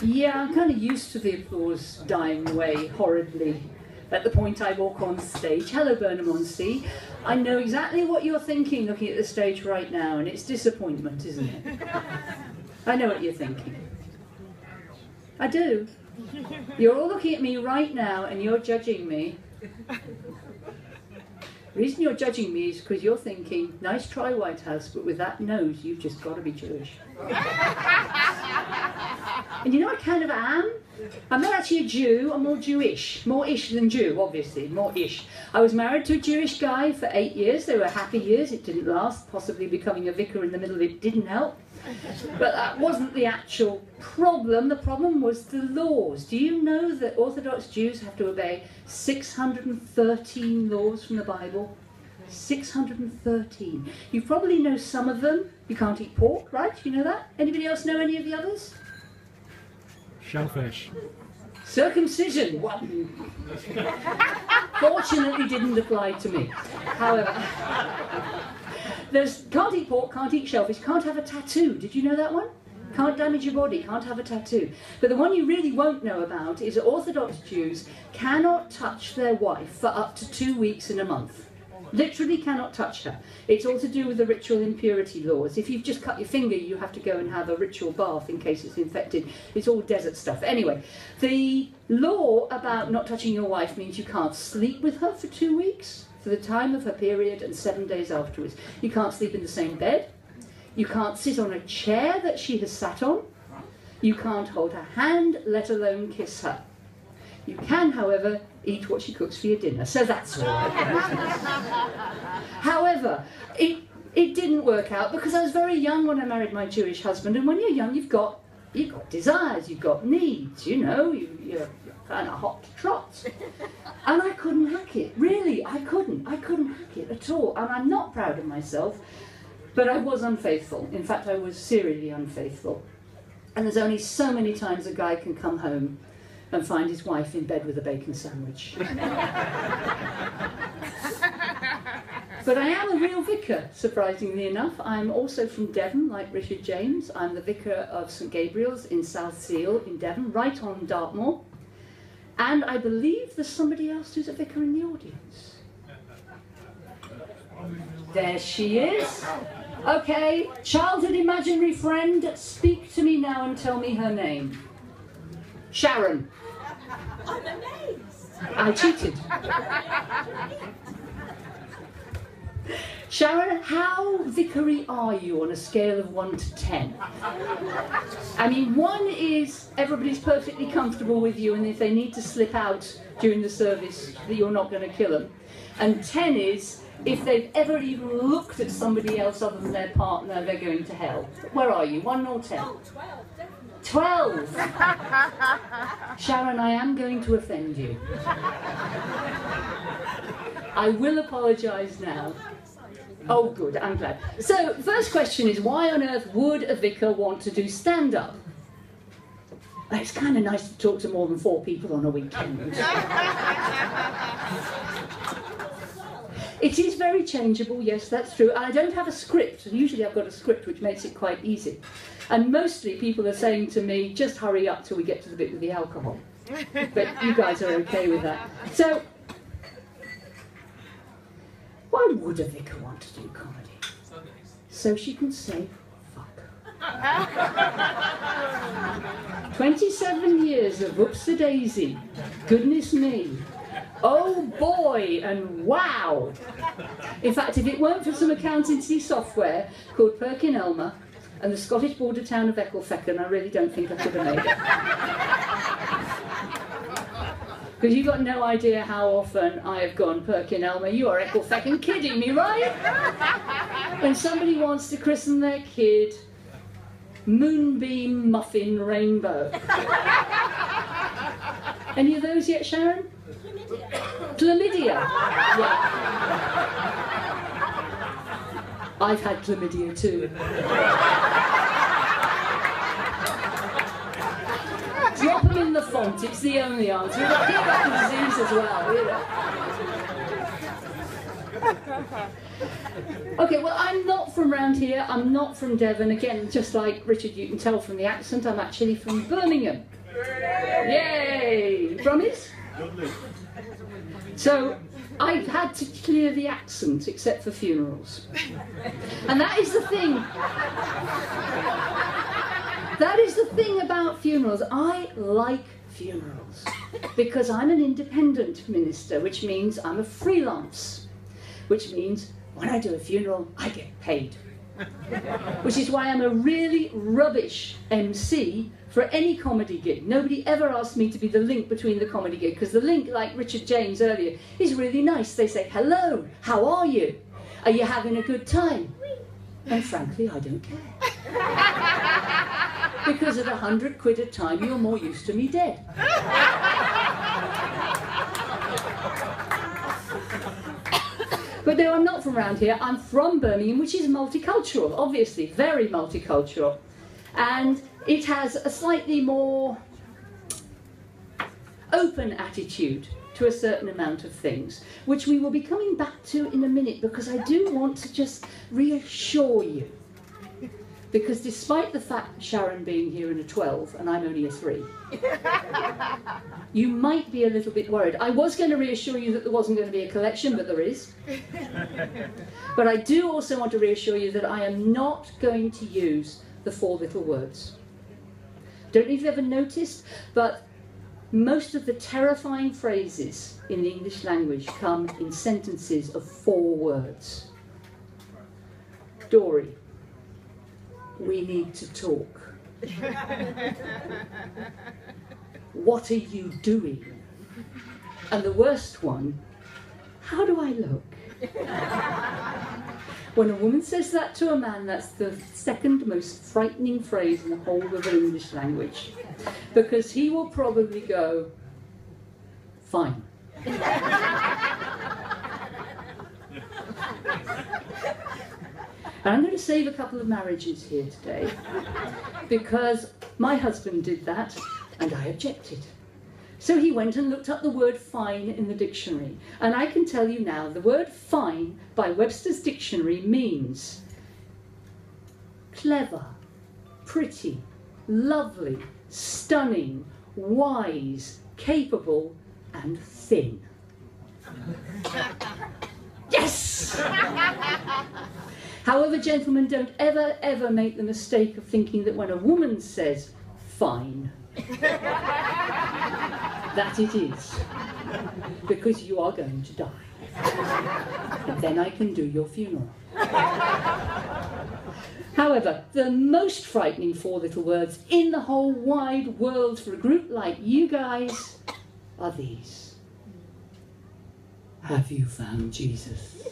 Yeah, I'm kind of used to the applause dying away horribly at the point I walk on stage. Hello, Burnham on sea. I know exactly what you're thinking looking at the stage right now, and it's disappointment, isn't it? I know what you're thinking. I do. You're all looking at me right now and you're judging me. The reason you're judging me is because you're thinking, nice try, Whitehouse, but with that nose, you've just got to be Jewish. And you know I kind of am? I'm not actually a Jew, I'm more Jewish. More ish than Jew, obviously, more ish. I was married to a Jewish guy for 8 years. They were happy years, it didn't last. Possibly becoming a vicar in the middle of it didn't help. But that wasn't the actual problem. The problem was the laws. Do you know that Orthodox Jews have to obey 613 laws from the Bible? 613. You probably know some of them. You can't eat pork, right? You know that? Anybody else know any of the others? Shellfish. Circumcision. What? Fortunately didn't apply to me. However, there's can't eat pork, can't eat shellfish, can't have a tattoo. Did you know that one? Can't damage your body, can't have a tattoo. But the one you really won't know about is that Orthodox Jews cannot touch their wife for up to 2 weeks in a month. Literally cannot touch her. It's all to do with the ritual impurity laws. If you've just cut your finger, you have to go and have a ritual bath in case it's infected. It's all desert stuff. Anyway, the law about not touching your wife means you can't sleep with her for 2 weeks, for the time of her period and 7 days afterwards. You can't sleep in the same bed. You can't sit on a chair that she has sat on. You can't hold her hand, let alone kiss her. You can, however, eat what she cooks for your dinner, so that's all right. However, it didn't work out because I was very young when I married my Jewish husband, and when you're young, you've got desires, you've got needs, you know, you're kind of hot to trot. And I couldn't hack it, really, I couldn't hack it at all, and I'm not proud of myself, but I was unfaithful. In fact, I was serially unfaithful. And there's only so many times a guy can come home and find his wife in bed with a bacon sandwich. But I am a real vicar, surprisingly enough. I'm also from Devon, like Richard James. I'm the vicar of St Gabriel's in South Seal in Devon, right on Dartmoor. And I believe there's somebody else who's a vicar in the audience. There she is. Okay, childhood imaginary friend, speak to me now and tell me her name. Sharon. I'm amazed. I cheated. Sharon, how vicary are you on a scale of 1 to 10? I mean, 1 is everybody's perfectly comfortable with you, and if they need to slip out during the service, that you're not going to kill them. And 10 is if they've ever even looked at somebody else other than their partner, they're going to hell. Where are you, 1 or 10? Oh, 12, definitely. 12! Sharon, I am going to offend you. I will apologise now. Oh good, I'm glad. So, first question is, why on earth would a vicar want to do stand-up? It's kind of nice to talk to more than 4 people on a weekend. It is very changeable, yes, that's true. I don't have a script. Usually I've got a script, which makes it quite easy. And mostly people are saying to me, just hurry up till we get to the bit with the alcohol. But you guys are okay with that. So, why would a vicar want to do comedy? So she can say, fuck. 27 years of whoops-a-daisy. Goodness me. Oh boy, and wow! In fact, if it weren't for some accountancy software called Perkin Elmer and the Scottish border town of Ecclefechan, I really don't think I could have made it. Because you've got no idea how often I have gone, Perkin Elmer, you are Ecclefechan kidding me, right? When somebody wants to christen their kid Moonbeam Muffin Rainbow. Any of those yet, Sharon? Chlamydia. Yeah. I've had chlamydia too. Drop them in the font, it's the only answer. We've got disease as well, you know. Okay, well, I'm not from round here. I'm not from Devon. Again, just like Richard, you can tell from the accent, I'm actually from Birmingham. Yay! Promise? So, I've had to clear the accent, except for funerals. And that is the thing. That is the thing about funerals. I like funerals because I'm an independent minister, which means I'm a freelance, which means when I do a funeral, I get paid. Which is why I'm a really rubbish MC for any comedy gig. Nobody ever asked me to be the link between the comedy gig, because the link, like Richard James earlier, is really nice. They say, hello, how are you? Are you having a good time? And frankly, I don't care. Because at £100 a time, you're more used to me dead. But no, I'm not from around here. I'm from Birmingham, which is multicultural, obviously, very multicultural. And it has a slightly more open attitude to a certain amount of things, which we will be coming back to in a minute, because I do want to just reassure you. Because despite the fact Sharon being here in a 12 and I'm only a 3, you might be a little bit worried. I was going to reassure you that there wasn't going to be a collection, but there is. But I do also want to reassure you that I am not going to use the 4 little words. Don't know if you've ever noticed, but most of the terrifying phrases in the English language come in sentences of 4 words. Dory. We need to talk. What are you doing? And the worst one, how do I look? When a woman says that to a man, that's the second most frightening phrase in the whole of the English language. Because he will probably go, fine. And I'm going to save a couple of marriages here today, because my husband did that and I objected. So he went and looked up the word fine in the dictionary. And I can tell you now, the word fine by Webster's dictionary means clever, pretty, lovely, stunning, wise, capable, and thin. Yes! However, gentlemen, don't ever, ever make the mistake of thinking that when a woman says fine, that it is. Because you are going to die. And then I can do your funeral. However, the most frightening 4 little words in the whole wide world for a group like you guys are these. Have you found Jesus?